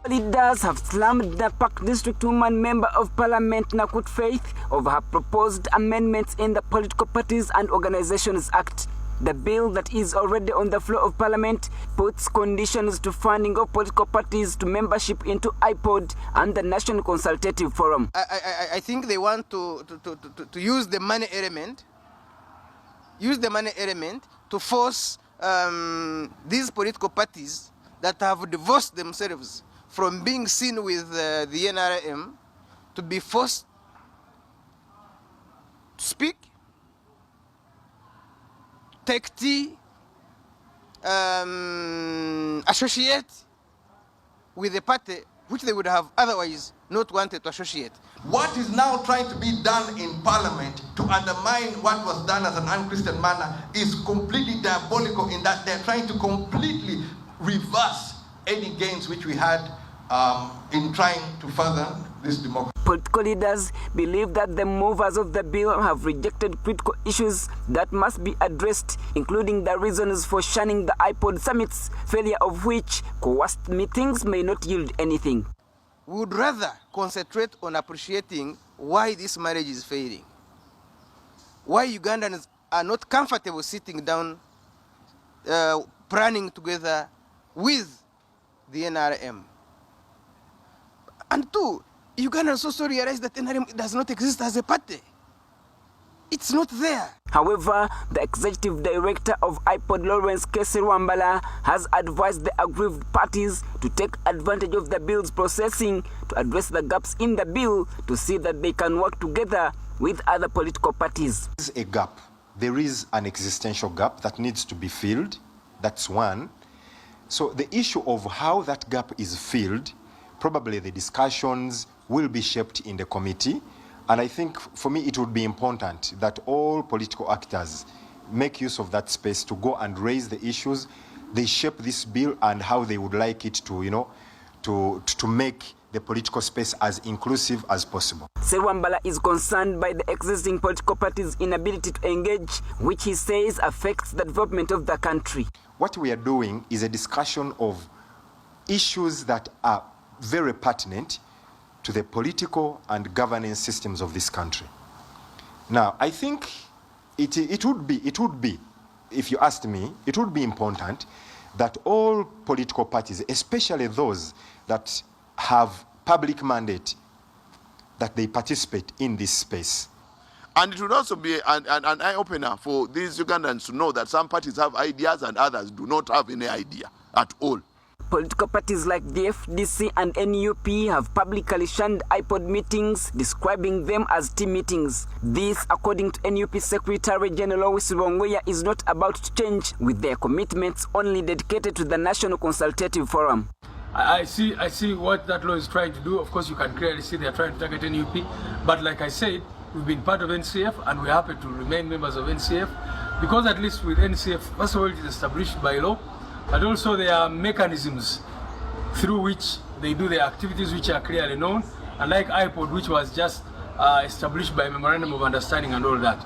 Leaders have slammed the Park District Woman Member of Parliament Nakut Faith over her proposed amendments in the Political Parties and Organizations Act. The bill that is already on the floor of Parliament puts conditions to funding of political parties to membership into IPOD and the National Consultative Forum. I think they want to use the money element, to force these political parties that have divorced themselves from being seen with the NRM to be forced to speak, take tea, associate with a party which they would have otherwise not wanted to associate. What is now trying to be done in Parliament to undermine what was done as an unchristian manner is completely diabolical, in that they're trying to completely reverse any gains which we had in trying to further this democracy. Political leaders believe that the movers of the bill have rejected critical issues that must be addressed, including the reasons for shunning the IPOD summits, failure of which coerced meetings may not yield anything. We would rather concentrate on appreciating why this marriage is failing, why Ugandans are not comfortable sitting down, planning together with the NRM. And two, Ugandans also realize that NRM does not exist as a party. It's not there. However, the executive director of IPOD, Lawrence Wambala, has advised the aggrieved parties to take advantage of the bill's processing to address the gaps in the bill to see that they can work together with other political parties. There is a gap. There is an existential gap that needs to be filled. That's one. So the issue of how that gap is filled, probably the discussions will be shaped in the committee. And I think for me it would be important that all political actors make use of that space to go and raise the issues. They shape this bill and how they would like it to, to make the political space as inclusive as possible. Wambala is concerned by the existing political parties' inability to engage, which he says affects the development of the country. What we are doing is a discussion of issues that are very pertinent to the political and governance systems of this country. Now, I think it would be, if you asked me, it would be important that all political parties, especially those that have public mandate, that they participate in this space. And it would also be an eye-opener for these Ugandans to know that some parties have ideas and others do not have any idea at all. Political parties like the FDC and NUP have publicly shunned IPOD meetings, describing them as tea meetings. This, according to NUP Secretary General Wisibongoya, is not about to change, with their commitments only dedicated to the National Consultative Forum. I see what that law is trying to do. Of course, you can clearly see they are trying to target NUP. But like I said, we've been part of NCF and we're happy to remain members of NCF, because at least with NCF, first of all, it is established by law, but also there are mechanisms through which they do their activities which are clearly known, unlike IPOD, which was just established by Memorandum of Understanding and all that.